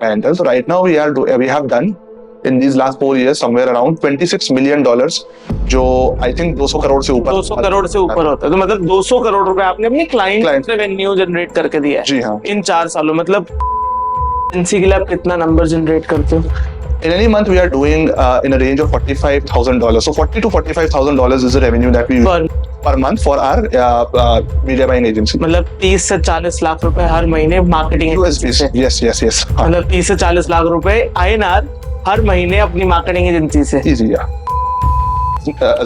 enter. So right now we have done in these last 4 years somewhere around $26 million, जो I think 200 crore से ऊपर 200 करोड़ से ऊपर होता है। तो मतलब 200 करोड़ रुपए आपने अपनी क्लाइंट रेवेन्यू जनरेट करके दिया है। जी हाँ। इन 4 सालों मतलब एजेंसी के लिए आप कितना नंबर जनरेट करते हो? In any month we are doing in a range of $45,000. So $40,000 to $45,000 is the revenue that we use per month for our media buying agency. मतलब 30 से 40 लाख रुपए हर महीने मार्केटिंग USD, yes. मतलब 30 से 40 लाख रुपए INR हर महीने अपनी मार्केटिंग एजेंसी से। Easy, yeah.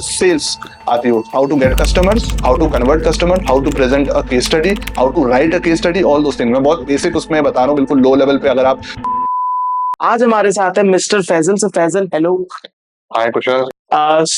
Sales आती हो, how to get customers, how to convert customer, how to present a case study, how to write a case study, all those things. मैं बहुत बेसिक उसमें बता रहा हूँ, बिल्कुल लो लेवल पे। अगर आप आज हमारे साथ है मिस्टर फैजल। सो फैजल, हेलो। हाय कुशल।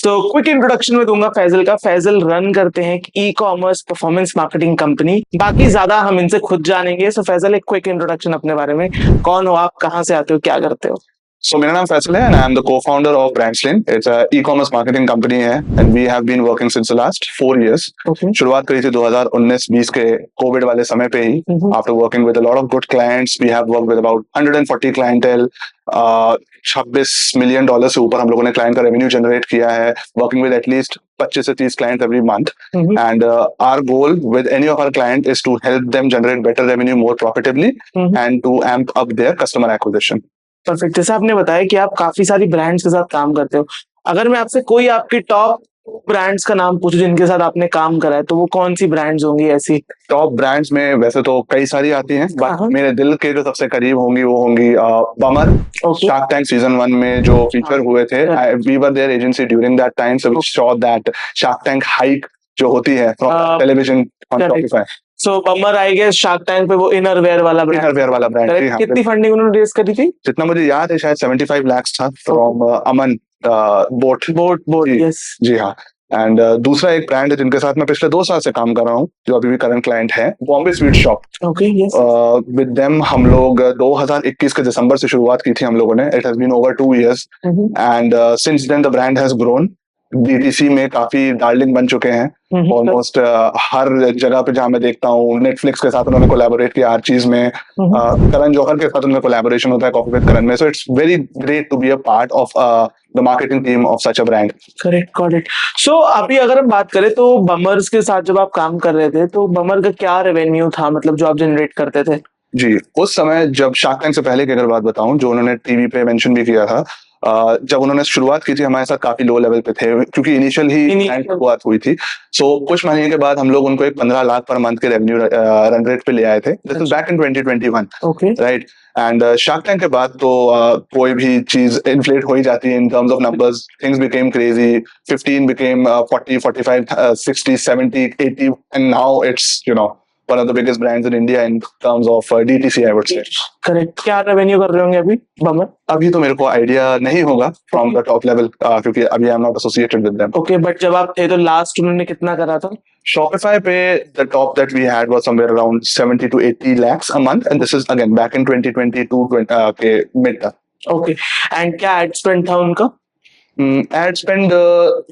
तो क्विक इंट्रोडक्शन में दूंगा फैजल का। फैजल रन करते हैं e commerce performance marketing company. बाकी ज्यादा हम इनसे खुद जानेंगे। सो फैजल, एक क्विक इंट्रोडक्शन अपने बारे में। कौन हो आप, कहाँ से आते हो, क्या करते हो? So मेरा नाम फैसल है and I am the co-founder of Brandslane. It's a e-commerce marketing company है and we have been working since the last 4 years. Okay. शुरुआत करी थी 2019-20 के कोविड वाले समय पे ही। After working with a lot of good clients, we have worked with about 140 clientele. $26 million से ऊपर हम लोगों ने क्लाइंट का रेवेन्यू जनरेट किया है, वर्किंग विद एटलीस्ट 25 से 30 client every month. And our goal with any of our client is to help them generate better revenue more profitably and to amp up their customer acquisition. Perfect. जैसे आपने बताया कि आप काफी सारी brands के साथ काम करते हो, अगर मैं आपसे कोई आपकी टॉप ब्रांड्स का नाम पूछूं जिनके साथ आपने काम करा है, तो वो कौन सी ब्रांड्स होंगी ऐसी? टॉप ब्रांड्स में वैसे तो कई सारी आती हैं, बट मेरे दिल के जो सबसे करीब होंगी वो होंगी बमर। शार्क टैंक सीजन 1 में जो फीचर हुए थे, we were there agency during that time, so we saw that shark tank hike जो होती है from television on Shopify. So bummer I guess shark tank पे वो इनरवेयर वाला ब्रांड। कितनी फंडिंग उन्होंने रेज करी थी? जितना मुझे याद है शायद 75 लाख था फ्रॉम अमन बोट। यस जी हाँ। एंड दूसरा एक ब्रांड है जिनके साथ मैं पिछले 2 साल से काम कर रहा हूँ, जो अभी भी करंट क्लाइंट है, Bombay sweet shop. With them हम लोग 2021 के दिसंबर से शुरुआत की थी हम लोगों ने। It has been over 2 years and since then the brand has grown. DTC में काफी डार्लिंग बन चुके हैं ऑलमोस्ट हर जगह पे जहां मैं देखता हूँ। नेटफ्लिक्स के साथ उन्होंने कोलैबोरेट किया हर चीज में। करण जौहर के साथ उनका कोलैबोरेशन होता है कॉफी विद करण में। So it's very great to be a part of the marketing team of such a brand. Correct, got it. So अभी अगर हम बात करें तो बमर्स के साथ जब आप काम कर रहे थे तो बमर का क्या रेवेन्यू था, मतलब जो आप जनरेट करते थे? जी, उस समय जब शार्क टैंक से पहले की अगर बात बताऊं, जो उन्होंने टीवी पे मेंशन भी किया था, जब उन्होंने शुरुआत की थी हमारे साथ काफी लो लेवल पे थे, क्योंकि इनिशियल ही शुरुआत हुई थी। सो कुछ महीने के बाद हम लोग उनको एक 15 लाख पर मंथ के रेवेन्यू रन रेट पे ले आए थे। This is back in 2021, right. And shark tank के बाद तो कोई भी चीज इन्फ्लेट हो ही जाती है in terms of numbers. Things became crazy. 15 became 40, 45, 60, 70, 80 and now it's one of the biggest brands in India in terms of DTC, I would say. Correct. क्या रेवेन्यू कर रहे होंगे अभी बमर? अभी तो मेरे को आइडिया नहीं होगा from the top level, क्योंकि अभी I am not associated with them. Okay, but जब आप थे तो लास्ट उन्होंने कितना करा था? Shopify पे the top that we had was somewhere around 70 to 80 lakhs a month, and this is again back in 2022 के mid तक. Okay, and क्या ad spend था उनका? एड स्पेंड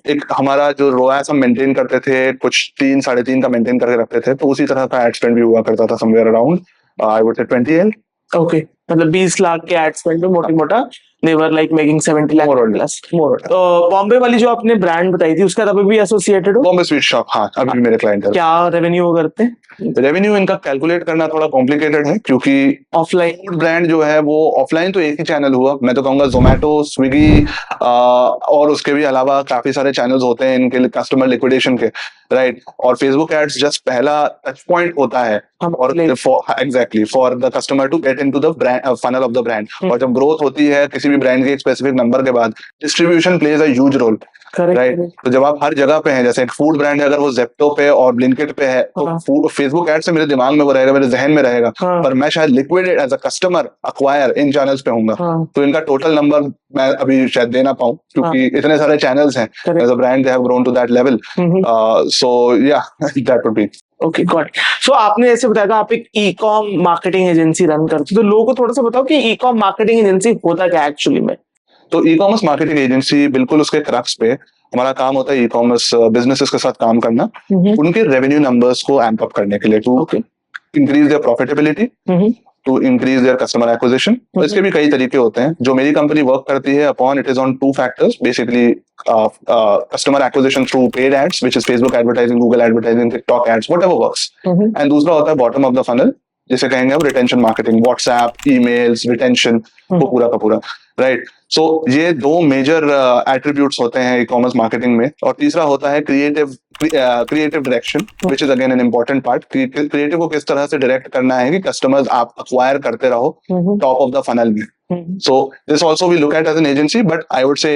एक हमारा जो रोएस हम मेंटेन करते थे, कुछ 3-3.5 का मेंटेन करके रखते थे, तो उसी तरह का एड स्पेंड भी हुआ करता था समवेयर अराउंड आई वुड से 20L। ओके, मतलब 20 लाख के एड स्पेंड में मोटा they were like making 70 lakh plus more। तो बॉम्बे वाली जो आपने ब्रांड बताई थी उसका अभी भी एसोसिएटेड हो? बॉम्बे स्वीट शॉप, हाँ, अभी भी मेरे क्लाइंट है। क्या रेवेन्यू वो करते हैं? रेवेन्यू इनका कैलकुलेट करना थोड़ा कॉम्प्लिकेटेड है, क्योंकि ऑफलाइन ब्रांड जो है वो ऑफलाइन तो एक ही चैनल हुआ, मैं तो कहूंगा जोमेटो, स्विगी और उसके भी अलावा काफी सारे चैनल्स होते हैं इनके कस्टमर लिक्विडेशन के, राइट। और फेसबुक एड्स जस्ट पहला टच पॉइंट होता है और exactly for the customer to get into the funnel of the brand. और जब ग्रोथ होती है किसी भी ब्रांड के एक स्पेसिफिक नंबर के बाद, distribution plays a huge role, right. तो जब आप हर जगह पे हैं, जैसे एक फूड ब्रांड है, अगर वो जेप्टो पे और ब्लिंकिट पे है, तो फेसबुक एड से मेरे दिमाग में वो रहेगा, मेरे जहन में रहेगा, पर मैं शायद liquidate as a customer acquire in channels पे होऊंगा। तो इनका टोटल नंबर मैं अभी शायद दे ना पाऊं, क्योंकि इतने सारे चैनल्स हैं। As a brand they have grown to that level. So yeah that would be okay, got it. So आपने ऐसे बताया था आप एक e com marketing agency run करते हो, तो लोगों को थोड़ा सा बताओ कि ई कॉम मार्केटिंग एजेंसी होता क्या एक्चुअली में? तो ई कॉमर्स मार्केटिंग एजेंसी बिल्कुल उसके क्रक्स पे हमारा काम होता है ई कॉमर्स बिजनेसेस के साथ काम करना, उनके रेवेन्यू नंबर्स को एम्प अप करने के लिए, to increase their profitability to increase their customer acquisition. तो इसके भी कई तरीके होते हैं। जो मेरी कंपनी वर्क करती है upon, it is on two factors basically, customer acquisition through paid ads which is Facebook advertising, Google advertising, TikTok ads, whatever works, and दूसरा होता है बॉटम ऑफ द फनल, जिसे कहेंगे हम retention marketing, WhatsApp, emails, retention, वो पूरा का पूरा, राइट। सो ये दो मेजर एट्रीब्यूट्स होते हैं ई कॉमर्स मार्केटिंग में। और तीसरा होता है creative direction, which is again an important part. Creative को किस तरह से डायरेक्ट करना है कि कस्टमर्स आप अक्वायर करते रहो टॉप ऑफ द फनल में। So this also we look at as an agency, but I would say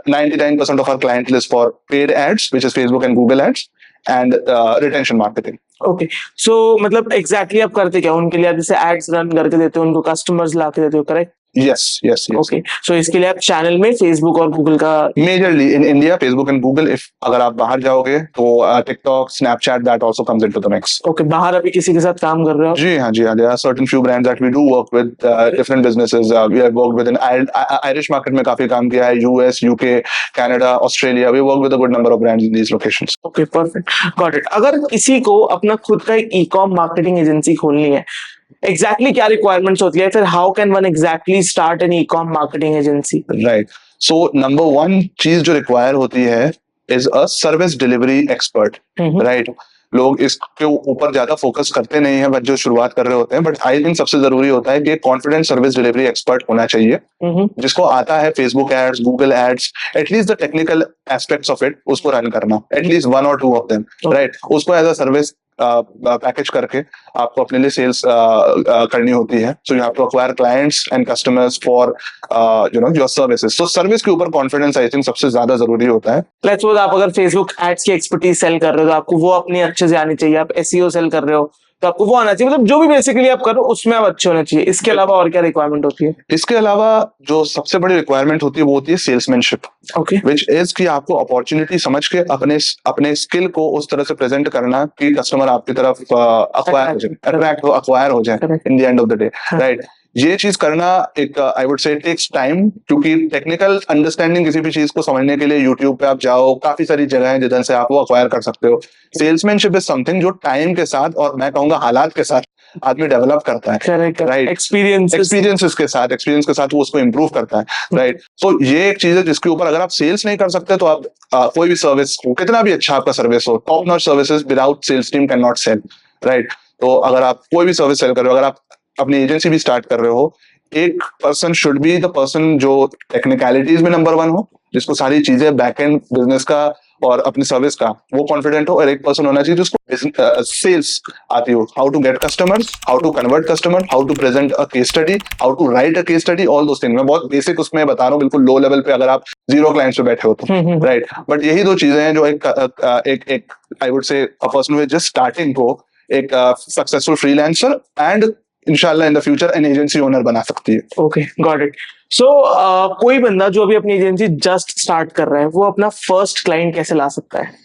99% of our client list for paid ads, which is Facebook and Google ads, and retention marketing. Okay, so मतलब exactly आप करते क्या उनके लिए? आप जैसे ads run करके देते हो, उनको कस्टमर्स ला के देते हो, correct? Yes, yes, yes. Okay, so इसके लिए आप चैनल में फेसबुक और गूगल का Majorly in India, Facebook and Google. If अगर आप बाहर जाओगे तो TikTok, Snapchat, that also comes into the mix. Okay, बाहर अभी किसी के साथ काम कर रहे हो? जी हाँ, जी हाँ. There are certain few brands that we do work with, different businesses. We have worked with in Irish market में काफी काम किया है, US, UK, Canada, Australia. We work with a good number of brands in these locations. Okay, perfect, got it. अगर किसी को अपना खुद का एक ई कॉम मार्केटिंग एजेंसी खोलनी है, एग्जैक्टली क्या रिक्वायरमेंट्स होती है, फिर how can one exactly start an e com marketing agency? Right. So number one चीज जो रिक्वायर होती है is a service delivery expert. Right. लोग इसके ऊपर ज्यादा फोकस करते नहीं है बट जो शुरुआत कर रहे होते हैं, बट आई थिंक सबसे जरूरी होता है कि कॉन्फिडेंट सर्विस डिलीवरी एक्सपर्ट होना चाहिए, जिसको आता है Facebook ads, Google ads, at least the technical aspects of it, उसको रन करना, एटलीस्ट वन और टू ऑफ देम, राइट। उसको एज अ सर्विस पैकेज करके आपको अपने लिए सेल्स करनी होती है। So you have to acquire clients and customers for your services. So service के ऊपर कॉन्फिडेंस आई थिंक सबसे ज्यादा जरूरी होता है। लेट्स सपोज आप अगर फेसबुक एड्स की एक्सपर्टीज सेल कर रहे हो तो आपको वो अपनी अच्छे से आनी चाहिए। आप एसईओ सेल कर रहे हो तो आपको वो आना चाहिए, मतलब जो भी बेसिकली आप करो उसमें आप अच्छे होने चाहिए। इसके अलावा और क्या रिक्वायरमेंट होती है? इसके अलावा जो सबसे बड़ी रिक्वायरमेंट होती है वो होती है सेल्समैनशिप, ओके, विच इज कि आपको अपॉर्चुनिटी समझ के अपने स्किल को उस तरह से प्रेजेंट करना कि कस्टमर आपकी तरफ अक्वायर हो जाए in the end of the day, right. ये चीज करना एक I would say takes time, क्योंकि टेक्निकल अंडरस्टैंडिंग किसी भी चीज को समझने के लिए यूट्यूब पे आप जाओ, काफी सारी जगह है जिधर से आप वो अक्वायर कर सकते हो। सेल्समैनशिप इज समथिंग जो टाइम के साथ और मैं कहूंगा हालात के साथ आदमी डेवलप करता है, राइट। एक्सपीरियंस के साथ वो उसको इम्प्रूव करता है, राइट। तो ये एक चीज है जिसके ऊपर अगर आप सेल्स नहीं कर सकते तो आप कोई भी सर्विस हो, कितना भी अच्छा आपका सर्विस हो, top notch services without sales team can not sell, right. तो अगर आप कोई भी सर्विस सेल कर रहे हो, अगर आप अपनी एजेंसी भी स्टार्ट कर रहे हो, एक person should be the person जो टेक्निकलिटीज में नंबर वन हो, जिसको सारी चीजें बैकएंड बिजनेस का और अपनी सर्विस का वो कॉन्फिडेंट हो, और एक पर्सन होना चाहिए जिसको सेल्स आती हो, how to get customers, how to convert customer, how to present a case study, how to write a case study, all those things. मैं बहुत बेसिक उसमें बता रहा हूँ, बिल्कुल लो लेवल पे अगर आप 0 क्लाइंट्स पे बैठे हो तो, राइट। बट यही दो चीजें हैं जो एक आई वुड से a person who is just starting को एक सक्सेसफुल फ्रीलांसर एंड इंशाल्लाह in the future an agency owner बना सकती है। Okay, got it. सो कोई बंदा जो अभी अपनी एजेंसी जस्ट स्टार्ट कर रहा है, वो अपना फर्स्ट क्लाइंट कैसे ला सकता है?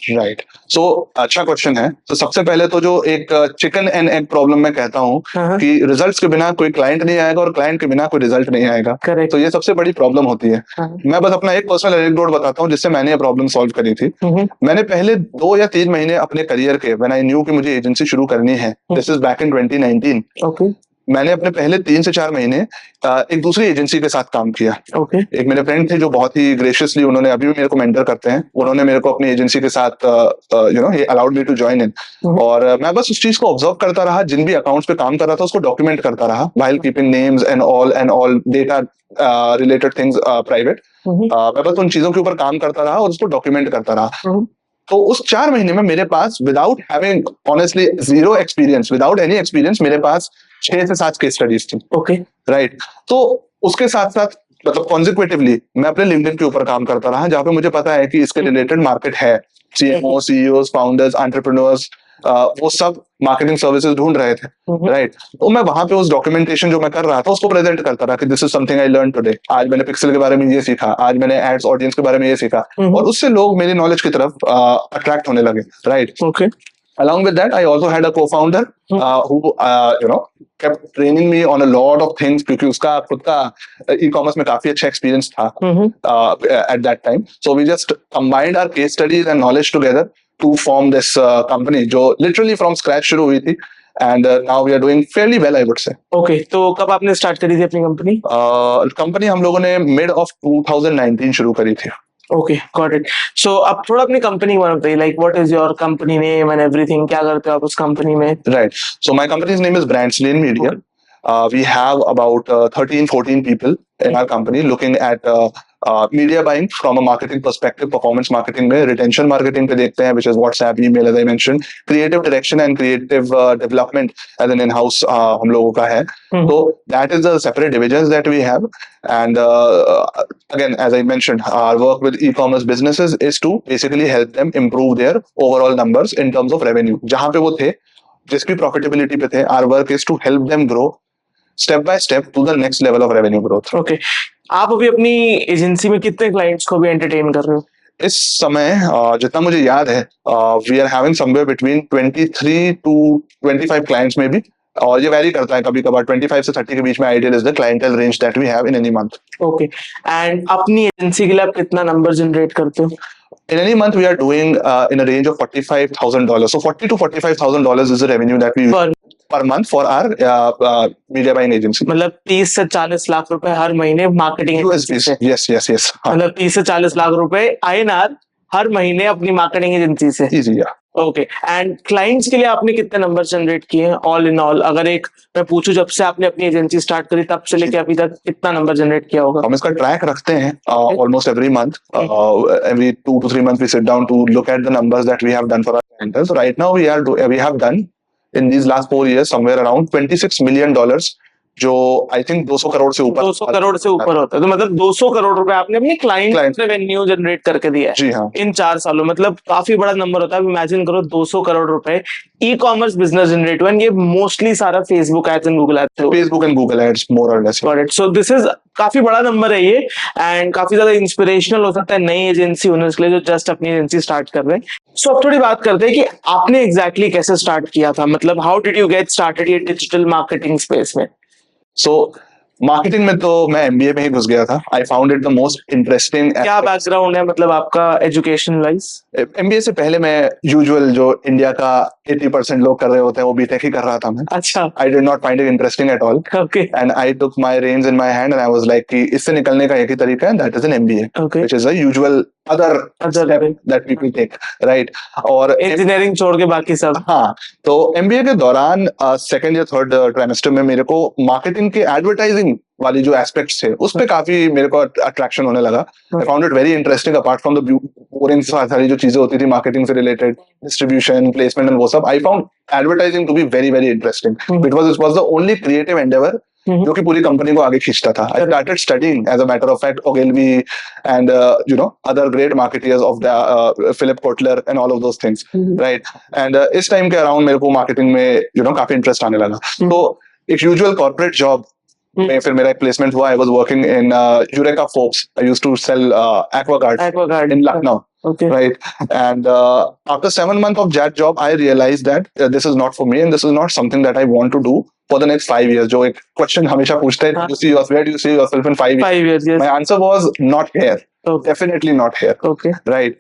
राइट, सो अच्छा क्वेश्चन है। तो सबसे पहले तो जो एक चिकन एंड एग प्रॉब्लम मैं कहता हूँ कि रिजल्ट्स के बिना कोई क्लाइंट नहीं आएगा और क्लाइंट के बिना कोई रिजल्ट नहीं आएगा। Correct. तो ये सबसे बड़ी प्रॉब्लम होती है। मैं बस अपना एक पर्सनल एनेक्डोट बताता हूँ जिससे मैंने ये प्रॉब्लम सॉल्व करी थी। मैंने पहले 2 या 3 महीने अपने करियर के, व्हेन आई न्यू कि मुझे एजेंसी शुरू करनी है, this is back in 2019, okay, मैंने अपने पहले 3 से 4 महीने एक दूसरी एजेंसी के साथ काम किया। ओके, एक मेरे फ्रेंड थे जो बहुत ही ग्रेशियसली, उन्होंने अभी भी मेरे को मेंटर करते हैं, उन्होंने मेरे को अपनी एजेंसी के साथ ही allowed me to join in, और मैं बस उस चीज को ऑब्जर्व करता रहा, जिन भी अकाउंट्स पे काम कर रहा था उसको डॉक्यूमेंट करता रहा, while keeping names and all data related things private. मैं बस उन चीजों के ऊपर काम करता रहा और उसको डॉक्यूमेंट करता रहा। तो उस 4 महीने में मेरे पास without having honestly zero experience, without any experience, मेरे पास 6 से 7 केस स्टडीज थी। Okay, right. तो उसके साथ साथ मतलब कॉन्सिक्वेटिवली मैं अपने लिंक्डइन के ऊपर काम करता रहा, जहाँ पे मुझे पता है कि इसके रिलेटेड मार्केट है, सीएमओ, सीईओ, फाउंडर्स, एंटरप्रेन्योर्स, वो सब मार्केटिंग सर्विसेज ढूंढ रहे थे, राइट। तो मैं वहां पे उस डॉक्यूमेंटेशन जो मैं कर रहा था उसको प्रेजेंट करता रहा कि this is something I learn today, आज मैंने पिक्सल के बारे में ये सीखा, आज मैंने एड्स ऑडियंस के बारे में ये सीखा, और उससे लोग मेरी नॉलेज की तरफ अट्रैक्ट होने लगे, right. Okay, Along with that, I also had a co-founder who kept training me on a lot of things, क्योंकि उसका खुद का e-commerce में काफी अच्छा experience था at that time. So we just combined our case studies and knowledge together to form this company, जो literally from scratch शुरू हुई थी, and now we are doing fairly well, I would say. Okay, तो कब आपने start करी थी अपनी कंपनी? कंपनी हम लोगों ने मिड ऑफ 2019 शुरू करी थी. Okay, got it. सो अब थोड़ा अपनी कंपनी के बारे में बताइए, like what is your company name and everything, क्या करते हो आप उस कंपनी में? Right. So my company's name is Brandslane Media. We have about 13-14 people in our company looking at media buying from a marketing perspective, performance marketing में, retention marketing पे देखते हैं, which is WhatsApp, email, as I mentioned, creative direction and creative development as an in-house हम लोगों का है. So that is the separate divisions that we have. And again, as I mentioned, our work with e-commerce businesses is to basically help them improve their overall numbers in terms of revenue. जहाँ पे वो थे, जिस भी profitability पे थे, our work is to help them grow step by step to the next level of revenue growth. Okay, आप अभी अपनी एजेंसी में कितने क्लाइंट्स को भी एंटरटेन कर रहे हो? इस समय जितना मुझे याद है, we are having somewhere between 23 to 25 clients में भी, और ये वैरी करता है, कभी कभार 25 से 30 के बीच में ideal is the clientele range that we have in any month. Okay, and अपनी एजेंसी के लिए आप कितना नंबर जनरेट करते हो? In any month, we are doing in a range of $45,000. So $40,000 to $45,000 is the revenue that we use per month for our media buying agency. मतलब 30 से 40 लाख रुपए हर महीने मार्केटिंग USD. Yes. मतलब 30 से 40 लाख रुपए INR हर महीने अपनी मार्केटिंग एजेंसी से. Easy, yeah. Okay, and clients के लिए आपने कितने नंबर जनरेट किए हैं ऑल इन ऑल? अगर एक मैं पूछूं, जब से आपने अपनी एजेंसी स्टार्ट करी तब से लेके अभी तक कितना नंबर जनरेट किया होगा? हम इसका ट्रैक रखते हैं almost every month. Every 2 to 3 months we sit down to look at the numbers that we have done for our clientele. So right now we have done in these last 4 years somewhere around $26 million, जो I think 200 crore से ऊपर 200 करोड़ से ऊपर होता है. तो मतलब 200 करोड़ रुपए आपने अपनी क्लाइंट रेवेन्यू जनरेट करके दिया है. जी हाँ. इन 4 सालों, मतलब काफी बड़ा नंबर होता है. इमेजिन करो 200 करोड़ रुपए ई कॉमर्स बिजनेस जनरेट हुआ, ये मोस्टली सारा Facebook ads and Google ads. Facebook and Google ads more or less. Got it. So this is काफी बड़ा नंबर है ये, एंड काफी ज्यादा इंस्पिरेशनल हो सकता है नई एजेंसी ओनर्स के लिए जो जस्ट अपनी एजेंसी स्टार्ट कर रहे हैं. सो अब थोड़ी बात करते हैं कि आपने एग्जैक्टली कैसे स्टार्ट किया था, मतलब how did you get started ये डिजिटल मार्केटिंग स्पेस में? सो मार्केटिंग में तो मैं एमबीए में ही घुस गया था. I found it the most interesting. क्या बैकग्राउंड है मतलब आपका एजुकेशन वाइज? एमबीए से पहले मैं यूजुअल जो इंडिया का 80% लोग कर रहे होते हैं वो बीटेक ही कर रहा था मैं. अच्छा. I did not find it interesting at all. Okay. And I took my reins in my hand and I was like कि इससे निकलने का एक ही तरीका है, that is an MBA, which is a usual other step that people take, right. और engineering छोड़ के बाकी सब. हाँ, तो एमबीए के दौरान सेकंड या थर्ड ट्राइमेस्टर में मेरे को मार्केटिंग के एडवर्टाइजिंग वाली जो एस्पेक्ट्स थे उस पे काफी मेरे को अट्रैक्शन होने लगा. I found it very interesting. Apart from the boring सारी जो चीजें होती थी मार्केटिंग से रिलेटेड, डिस्ट्रीब्यूशन, प्लेसमेंट एंड वो सब, I found advertising to be very very interesting. It was the only creative endeavour जो कि पूरी कंपनी को आगे खींचता था. I started studying as a matter of fact Ogilvy and other great marketeers of the Philip Kotler and all of those things, right. And इस time के around मेरे को मार्केटिंग में काफी इंटरेस्ट आने लगा. तो एक यूजुअल कॉर्पोरेट जॉब में फिर मेरा एक प्लेसमेंट हुआ. I was working in Eureka Forbes. I used to sell Aquaguard in Lucknow. Okay. Right. And after 7 months of that job, I realized that this is not for me and this is not something that I want to do for the next 5 years. जो एक question हमेशा पूछते हैं, where do you see yourself in 5 years? 5 years, yes. My answer was not here. Okay. Definitely not here. Okay. Right.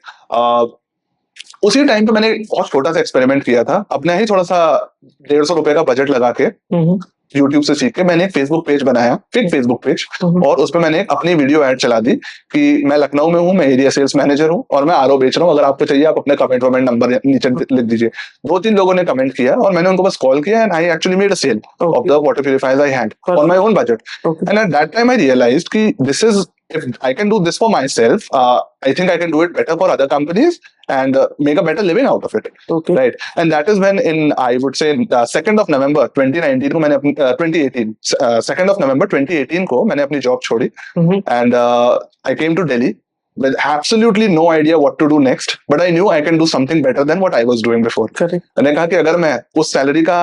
उसी time पे मैंने एक बहुत छोटा सा एक्सपेरिमेंट किया था. अपने ही थोड़ा सा 150 रुपए का बजट लगा के यूट्यूब से सीख के मैंने एक फेसबुक पेज बनाया, फिक फेसबुक पेज, और उसपे मैंने अपनी वीडियो ऐड चला दी कि मैं लखनऊ में हूँ, मैं एरिया सेल्स मैनेजर हूँ और मैं आरओ बेच रहा हूँ. अगर आपको चाहिए आप अपने कमेंट नंबर नीचे लिख दीजिए. 2-3 लोगों ने कमेंट किया और मैंने उनको बस कॉल किया and I actually made a sale of the water purifiers I had on my own budget. And at that time I realized कि this is, if I can do this for myself, I think I can do it better for other companies and make a better living out of it. Okay. Right. And that is when I would say 2nd of November 2019 को मैंने 2nd of November 2018 को मैंने अपनी job छोड़ी. And I came to Delhi with absolutely no idea what to do next, but I knew I can do something better than what I was doing before. Correct. मैंने कहा कि अगर मैं उस सैलरी का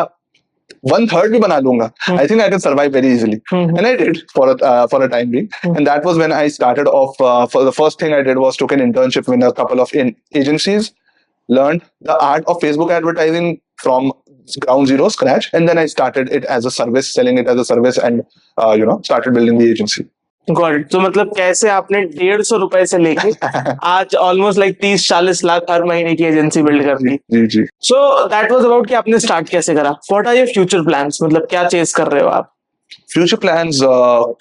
1/3 भी बना लूंगा, I think I can survive very easily. And I did for a time being. And that was when I started off. For the first thing I did was took an internship in a couple of agencies, learned the art of Facebook advertising from ground zero, scratch, and then I started it as a service, selling it as a service, and started building the agency. Got it. तो मतलब कैसे आपने 150 रुपए से लेके आज almost like 30-40 lakh हर महीने की एजेंसी बिल्ड कर दी। जी जी। सो दैट वाज अबाउट कि आपने स्टार्ट कैसे करा। What are your future plans, मतलब क्या चेस कर रहे हो आप। Future plans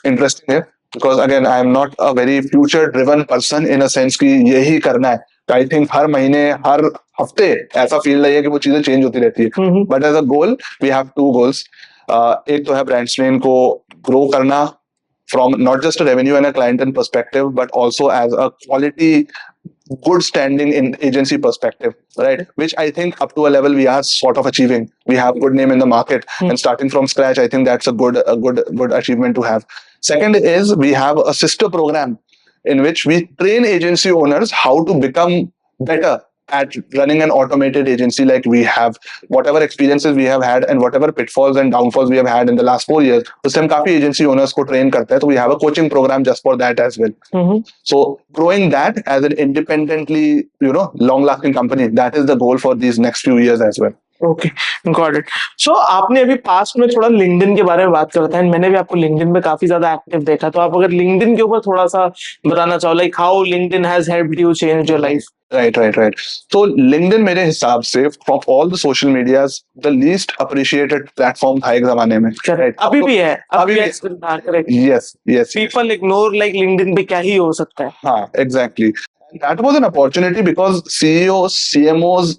interesting है because again I am not a very future driven person in a sense कि यही करना है। आई थिंक हर महीने हर हफ्ते ऐसा फील रही है कि वो चीजें चेंज होती रहती है। But as a goal we have two goals. एक तो है ब्रांडस्ट्रेन को ग्रो करना from not just a revenue and a client and perspective, but also as a quality, good standing in agency perspective, right? Which I think up to a level we are sort of achieving. We have good name in the market, and starting from scratch, I think that's a good achievement to have. Second is we have a sister program in which we train agency owners how to become better at running an automated agency like we have. Whatever experiences we have had and whatever pitfalls and downfalls we have had in the last 4 years, उससे हम काफी agency owners को train करते हैं, तो we have a coaching program just for that as well. So growing that as an independently, long lasting company, that is the goal for these next few years as well. Okay, got it. So आपने अभी past में थोड़ा LinkedIn के बारे में बात करता है, मैंने भी आपको लिंक्डइन पे काफी ज्यादा एक्टिव देखा, तो आप अगर लिंक्डइन के ऊपर थोड़ा सा बताना चाहो, like how LinkedIn has helped you change your life. Right. तो LinkedIn मेरे हिसाब से from all the social medias the least appreciated platform था एक जमाने में। Correct. अभी भी है, अभी भी correct. yes people ignore like LinkedIn पे क्या ही हो सकता है। हाँ, exactly. And that was an opportunity because CEOs, CMOs,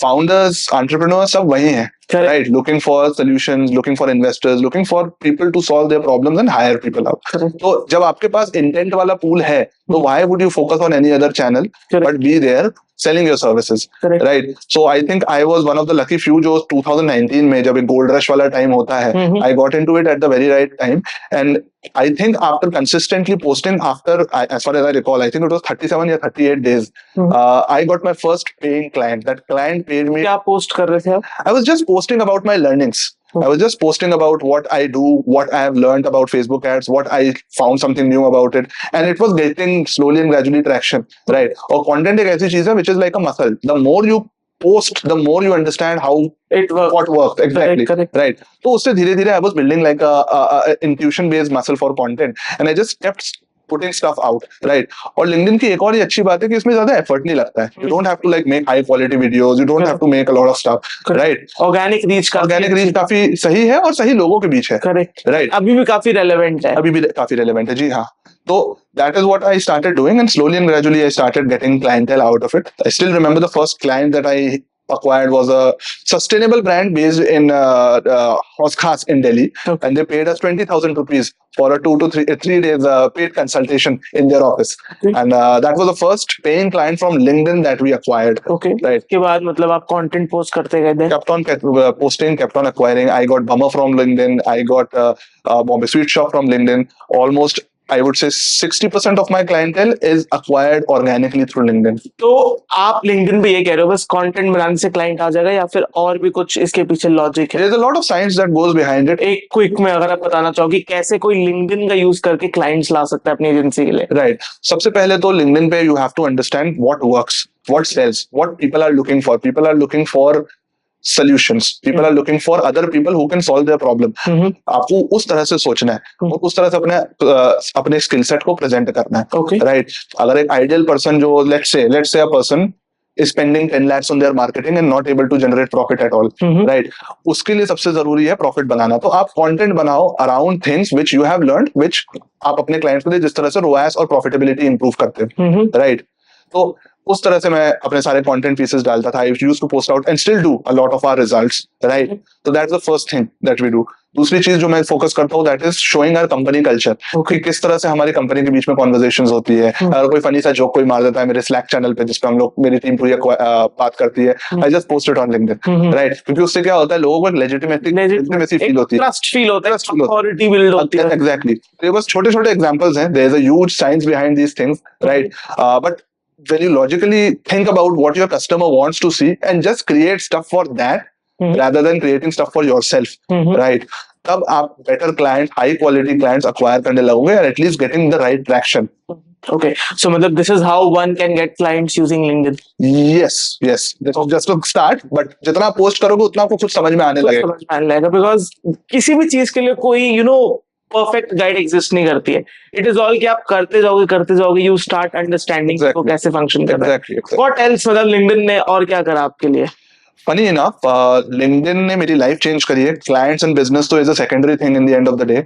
founders, entrepreneurs सब वही हैं, right? Looking for solutions, looking for investors, looking for people to solve their problems and hire people out. तो जब आपके पास intent वाला pool है, तो why would you focus on any other channel but be there selling your services, right? So I think I was one of the lucky few जो 2019 में जब एक gold rush वाला time होता है, I got into it at the very right time, and I think after consistently posting after, as far as I recall, I think it was 37 or 38 days, I got my first paying client. That client paid me. क्या post कर रहे थे आप? I was just posting about my learnings. I was just posting about what I do, what I have learned about Facebook ads, what I found something new about it, and it was getting slowly and gradually traction, right? और content एक ऐसी चीज है which is like a muscle. The more you post, the more you understand how it works. What works exactly, correct. Right? तो उससे धीरे-धीरे I was building like a intuition-based muscle for content, and I just kept putting stuff out, right? और LinkedIn की एक और ही अच्छी बात है कि इसमें ज्यादा effort नहीं लगता है. You don't have to like make high quality videos. You don't have to make a lot of stuff, right? Organic reach काफी सही है और सही लोगों के बीच है. Correct. Right. अभी भी काफी relevant है. अभी भी काफी relevant है, जी हाँ. So that is what I started doing, and slowly and gradually I started getting clientele out of it. I still remember the first client that I acquired was a sustainable brand based in Haus Khas in Delhi, and they paid us 20,000 rupees for a 2 to 3 days paid consultation in their office, and that was the first paying client from LinkedIn that we acquired. Okay. Right. के बाद मतलब आप content post करते गए? Kept on posting, kept on acquiring. I got Bummer from LinkedIn. I got Bombay Sweet Shop from LinkedIn. Almost I would say 60% of my clientele is acquired organically through LinkedIn. तो आप LinkedIn पे ये कह रहे हो बस content बनाने से client आ जाएगा, या फिर और भी कुछ इसके पीछे logic है? There's a lot of science that goes behind it. एक quick में अगर आप बताना चाहोगे कैसे कोई LinkedIn का use करके clients ला सकता है अपनी एजेंसी के लिए? Right. सबसे पहले तो LinkedIn पे you have to understand what works, what sells, what people are looking for. People are looking for solutions. People are looking for other people who can solve their problem. आपको उस तरह से सोचना है और उस तरह से अपने स्किल सेट को प्रेजेंट करना है, राइट? अगर एक आइडियल पर्सन जो let's say a person is spending 10 lakhs on their marketing and not able to generate profit at all, right? उसके लिए सबसे जरूरी है प्रॉफिट बनाना. तो आप कंटेंट बनाओ around things which you have learned, which आप अपने क्लाइंट्स के लिए जिस तरह से ROAS और प्रॉफिटेबिलिटी इंप्रूव करते हो, राइट? तो उस तरह से मैं अपने सारे कंटेंट पीसेस डालता था. I used to post out and still do a lot of our results, right? So that's the first thing that we do. दूसरी चीज जो मैं फोकस करता हूँ that is showing our company culture. कि किस तरह से हमारी कंपनी के बीच में कॉन्वर्सेशंस होती है. अगर कोई फनी सा जोक कोई मार देता है मेरे Slack चैनल पे जिसपे हम लोग मेरी टीम पूरी बात करती है, I just post it on LinkedIn, right? क्योंकि उससे क्या होता है, लोगों को एक legitimacy फील होती है, ट्रस्ट फील होता है, अथॉरिटी बिल्ड होती है. Exactly. तो ये बस छोटे-छोटे एग्जांपल्स हैं. There is a huge science behind these things, right? But when you logically think about what your customer wants to see and just create stuff for that rather than creating stuff for yourself, right? तब आप better client, high quality clients acquire करने लगोगे and at least getting the right traction. Okay, so मतलब this is how one can get clients using LinkedIn. Yes. This is just a start, but जितना post करोगे उतना आपको कुछ समझ में आने लगेगा. Because किसी भी चीज के लिए कोई परफेक्ट गाइड एग्जिस्ट नहीं करती है. इट इज ऑल कि आप करते जाओगे, यू स्टार्ट अंडरस्टैंडिंग वो Exactly. कैसे फंक्शन कर रहा है. Exactly. व्हाट एल्स, मतलब लिंक्डइन ने और क्या करा आपके लिए? Funny enough, LinkedIn ने मेरी लाइफ चेंज करी है. Clients and business तो is a secondary thing in the end of the day.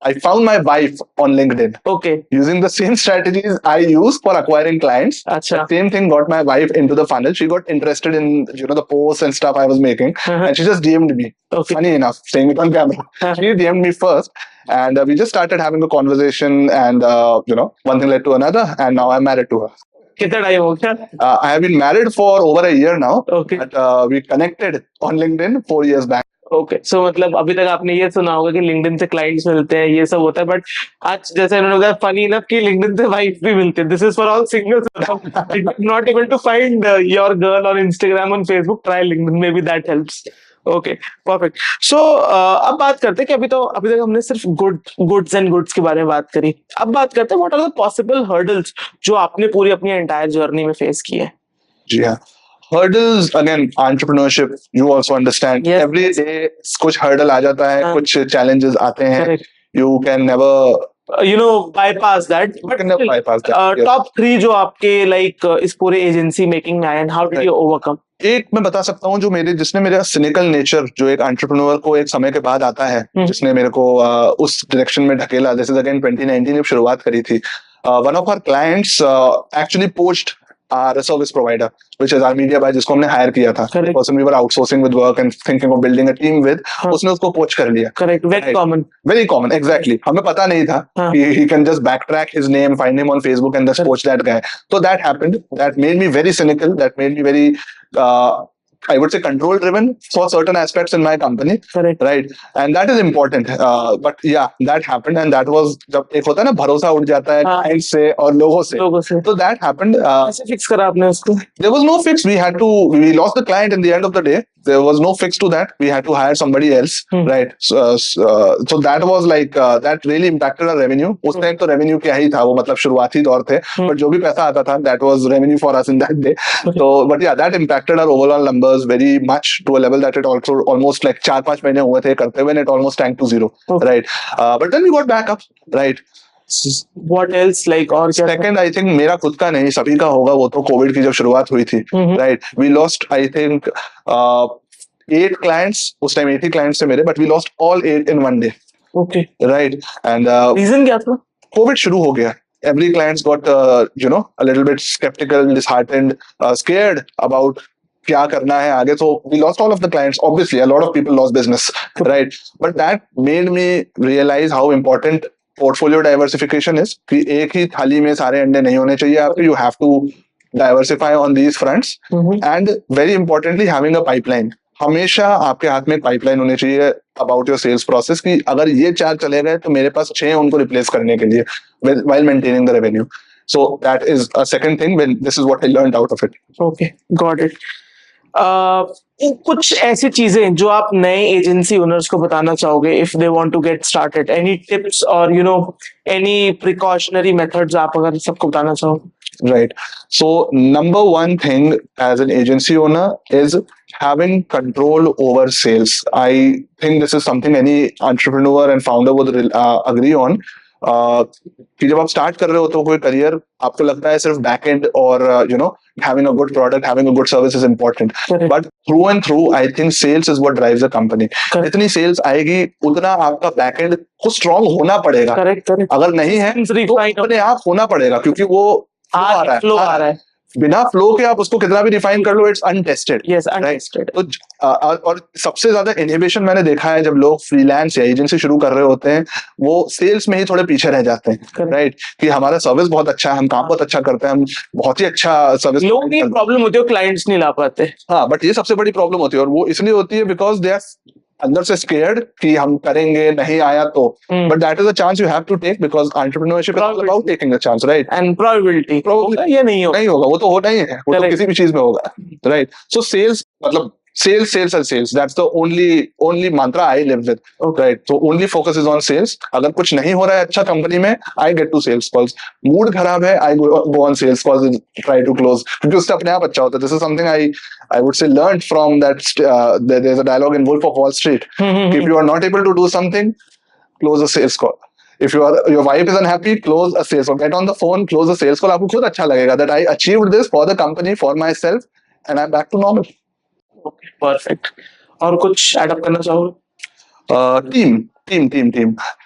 I found my wife on LinkedIn. Okay. Using the same strategies I use for acquiring clients, अच्छा. the same thing got my wife into the funnel. She got interested in the posts and stuff I was making, and she just DM'd me. Okay. Funny enough, saying it on camera. She DM'd me first, and we just started having a conversation, and one thing led to another, and now I'm married to her. कितना time हो गया? I have been married for over a year now. Okay. But we connected on LinkedIn 4 years back. Okay. So मतलब अभी तक आपने ये सुना होगा कि लिंक्डइन से क्लाइंट्स मिलते हैं, ये सब होता है, बट आज जैसे उन्होंने बताया फनी इनफ कि लिंक्डइन से वाइफ भी मिलते हैं. This is for all singles. Not able to find your girl on Instagram, on Facebook, try LinkedIn, maybe that helps. Okay, perfect. So अब बात करते हैं कि अभी तक हमने सिर्फ गुड्स एंड गुड्स के बारे में बात करी. अब बात करते हैं what are the possible hurdles जो आपने पूरी अपनी एंटायर जर्नी में फेस की है. जी हाँ. Hurdles, again, entrepreneurship, you also understand. Yes. Every day कुछ hurdle आ जाता है, हाँ. कुछ challenges आते हैं. Correct. You can never bypass that. You can never bypass that. Yes. Top 3 जो आपके इस पूरे एजेंसी मेकिंग में आए, and how did you overcome? एक मैं बता सकता हूँ जो जिसने मेरा सिनिकल नेचर जो एक एंटरप्रेन्योर को एक समय के बाद आता है, जिसने मेरे को उस डायरेक्शन में ढकेला. दिस इज अगेन 2019 जब शुरुआत करी थी. One of our clients actually poached our service provider, which is our media buyer, जिसको हमने हायर किया था. The person we were outsourcing with work and thinking of building a team with, उसने उसको पोच कर लिया. Correct. Very common. Very common, exactly. हमें पता नहीं था कि he can just backtrack his name, find him on Facebook and just poach that guy. So that happened. That made me very cynical. That made me very I would say control driven for certain aspects in my company. Correct. Right. And that is important. But yeah, that happened, and that was जब एक होता है ना भरोसा उठ जाता है client से और लोगों से. So that happened. कैसे फिक्स करा आपने उसको? There was no fix. We lost the client in the end of the day. There was no fix to that. We had to hire somebody else. Right. So that was like that really impacted our revenue. उस time तो revenue क्या ही था, वो मतलब शुरुआती दौर थे. But जो भी पैसा आता था, that was revenue for us in that day. So but yeah, that impacted our overall numbers very much to a level that it also almost like 4-5 महीने हुए थे करते हुए, and it almost tanked to zero. Right. But then we got back up. Right. What else, like, और क्या? Second, I think मेरा खुद का नहीं, सभी का होगा, वो तो कोविड की जब शुरुआत हुई थी. Right. We lost, I think, 8 clients. उस टाइम 80 clients थे मेरे, but we lost all 8 in one day. Okay. Right. And reason क्या था? कोविड शुरू हो गया. Every clients got a little bit skeptical, disheartened, scared about क्या करना है आगे. So we lost all of the clients. Obviously, a lot of people lost business, right? But that made me realize how important portfolio diversification is. कि एक ही थाली में सारे अंडे नहीं होने चाहिए आपके. You have to diversify on these fronts. And very importantly, having a pipeline. हमेशा आपके हाथ में एक पाइपलाइन होनी चाहिए अबाउट योर सेल्स प्रोसेस कि अगर ये 4 चले गए तो मेरे पास 6 उनको रिप्लेस करने के लिए while maintaining the revenue. So that is a second thing. When this is what I learned out of it. Okay, got it. कुछ ऐसी चीजें जो आप नए एजेंसी ओनर्स को बताना चाहोगे if they want to get started, any tips और एनी प्रिकॉशनरी मेथड्स आप अगर सबको बताना चाहो? Right. So number one thing as an agency owner is having control over sales. I think this is something any entrepreneur and founder would agree on. कि जब आप start कर रहे हो तो कोई करियर आपको लगता है सिर्फ बैक एंड और having a good product, having a good service is important. But through and through, I think sales is what drives a company. जितनी sales आएगी उतना आपका बैक एंड को स्ट्रॉन्ग होना पड़ेगा. अगर नहीं है तो अपने आप होना पड़ेगा, क्योंकि वो फ्लो आ रहा है. बिना फ्लो के आप उसको कितना भी रिफाइन कर लो, इट्स अनटेस्टेड. Yes, untested. तो और सबसे ज्यादा इनहिबिशन मैंने देखा है जब लोग फ्रीलांस या एजेंसी शुरू कर रहे होते हैं, वो सेल्स में ही थोड़े पीछे रह जाते हैं. राइट. कि हमारा सर्विस बहुत अच्छा है, हम काम बहुत अच्छा करते हैं, हम बहुत ही अच्छा सर्विस. लोगों की प्रॉब्लम होती है, क्लाइंट्स नहीं ला पाते. हाँ, बट ये सबसे बड़ी प्रॉब्लम होती है, और वो इसलिए होती है बिकॉज दे आर अंदर से स्केयर्ड कि हम करेंगे, नहीं आया तो. But that is a chance you have to take because entrepreneurship is about taking a chance. Right. And probability ये नहीं होगा, वो तो होना ही है, वो तो किसी भी चीज में होगा. राइट. सो सेल्स मतलब sales and sales, that's the only mantra I live with. Right. So only focus is on sales. अगर कुछ नहीं हो रहा है अच्छा कंपनी में, I get to sales calls. Mood खराब है, I go on sales calls and try to close, क्योंकि उससे अपने आप अच्छा होता है. This is something I would say learned from that. There's a dialogue in Wolf of Wall Street. If you are not able to do something, close a sales call. If your wife is unhappy, close a sales call. Get on the phone, close a sales call. आपको खुद अच्छा लगेगा that I achieved this for the company, for myself, and I'm back to normal. Perfect. और कुछ add up करना चाहोगे? Team.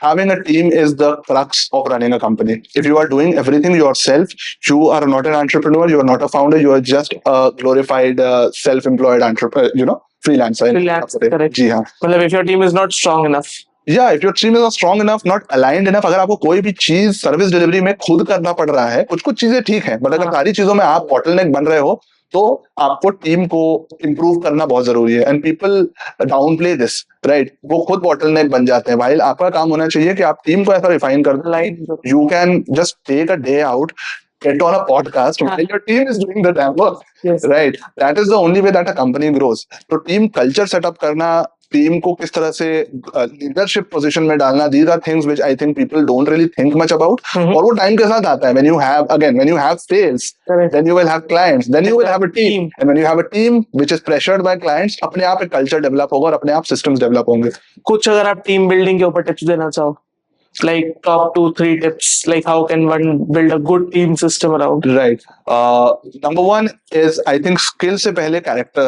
Having a team is the crux of running a company. If you are doing everything yourself, you are not an entrepreneur, you are not a founder, you are just a glorified self-employed entrepreneur, freelancer. Freelance, correct. जी हाँ. मतलब if your team is not strong enough. Yeah, if your team is not strong enough, not aligned enough, अगर आपको कोई भी चीज service delivery में खुद करना पड़ रहा है, कुछ चीजें ठीक है, बट अगर सारी चीजों में आप बॉटलनेक बन रहे हो, तो आपको टीम को इम्प्रूव करना बहुत जरूरी है. And people down play this, right? वो खुद बॉटलनेक बन जाते हैं. भाई आपका काम होना चाहिए कि आप टीम को ऐसा रिफाइन कर दो. You can just take a day out, get on a podcast while your team is doing the damn work. Yes. Right? That is the only way that a company grows. तो team culture setup करना, team को किस तरह से leadership position में डालना, these are things which I think people don't really think much about. और वो टाइम के साथ आता है. When you have sales, then you will have clients, then you will have a team, and when you have a team which is pressured by clients, अपने आप एक culture develop होगा और अपने आप सिस्टम्स डेवलप होंगे. कुछ अगर आप टीम बिल्डिंग के ऊपर टिप्स देना चाहो, like top 2-3 tips, like how can one build a good team system around? Right. Number one is, I think, skill से पहले character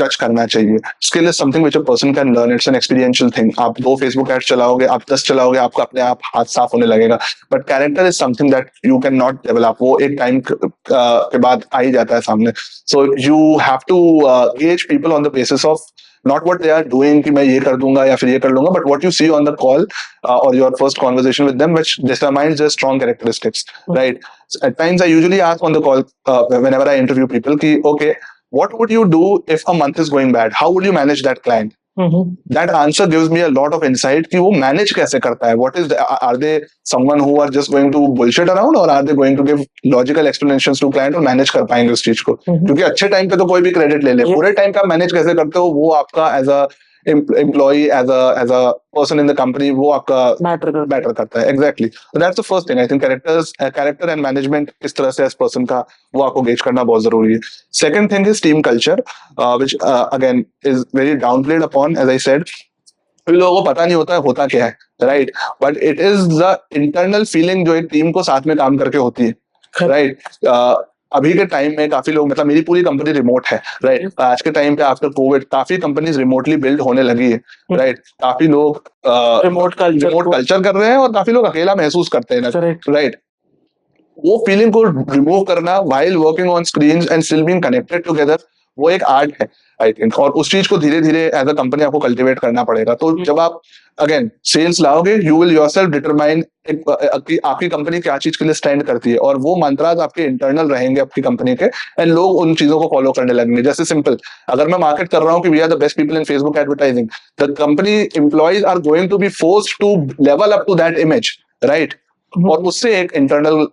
जज करना चाहिए. Skill is something which a person can learn. It's an experiential thing. आप 2 Facebook ads चलाओगे, आप 10 चलाओगे, आपको अपने आप हाथ साफ होने लगेगा. But character is something that you cannot develop. वो एक टाइम के बाद आ ही जाता है सामने. So you have to gauge people on the basis of not what they are doing कि मैं ये कर दूंगा या फिर ये कर लूंगा, but what you see on the call or your first conversation with them, which determines their strong characteristics, right? So at times I usually ask on the call whenever I interview people कि okay, what would you do if a month is going bad? How would you manage that client? That answer gives me a lot of insight कि वो manage कैसे करता है. What is are they someone who are just going to bullshit around, or are they going to give logical explanations to client और manage कर पाएंगे उस चीज को? क्योंकि अच्छे टाइम पे तो कोई भी क्रेडिट ले ले, पूरे टाइम का मैनेज कैसे करते हो वो आपका as a employee, as a person in the company, वो आपका मैटर करता है. Exactly. So that's the first thing. I think character and management किस तरह से as person का वो आपको गेज करना बहुत जरूरी है. Second thing is team culture, which again is very downplayed upon, as I said. लोगों को पता नहीं होता क्या है, right? But it is the internal feeling जो एक टीम को साथ में काम करके होती है, right? अभी के टाइम में काफी लोग, मतलब मेरी पूरी कंपनी रिमोट है, राइट? आज के टाइम पे आफ्टर कोविड काफी कंपनीज रिमोटली बिल्ड होने लगी है, राइट? काफी लोग रिमोट कल्चर कर रहे हैं और काफी लोग अकेला महसूस करते हैं, राइट? वो फीलिंग को रिमूव करना while working on screens and still being connected together, वो एक आर्ट है, आई थिंक. और उस चीज को धीरे धीरे एज अ कंपनी आपको कल्टिवेट करना पड़ेगा. तो जब आप अगेन सेल्स लाओगे, यू विल योरसेल्फ डिटरमाइन आपकी कंपनी क्या चीज के लिए स्टैंड करती है, और वो मंत्राज आपके इंटरनल रहेंगे आपकी कंपनी के, एंड लोग उन चीजों को फॉलो करने लगेंगे. जैसे सिंपल, अगर मैं मार्केट कर रहा हूँ कि we are the best people in Facebook advertising, the company employees are going to be forced to level up to that image, right? और उससे एक इंटरनल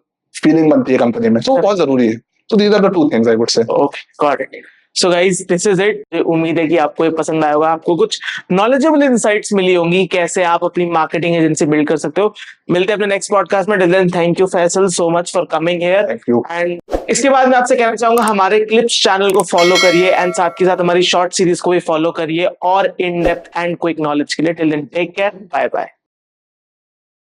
फीलिंग बनती है कंपनी में, तो बहुत जरूरी है. So these are the 2 things I would say. Okay, got it. So guys, this is it. उम्मीद है कि आपको ये पसंद आया होगा, आपको कुछ नॉलेजेबल इनसाइट्स मिली होंगी कैसे आप अपनी मार्केटिंग एजेंसी बिल्ड कर सकते हो. मिलते हैं अपने नेक्स्ट पॉडकास्ट में. Till then, thank you Faisal so much for coming here. Thank you. And इसके बाद मैं आपसे कहना चाहूंगा, हमारे क्लिप्स चैनल को फॉलो करिए एंड साथ के साथ हमारी शॉर्ट सीरीज को भी फॉलो करिए और in depth and quick knowledge के लिए. Till then, take care, bye bye.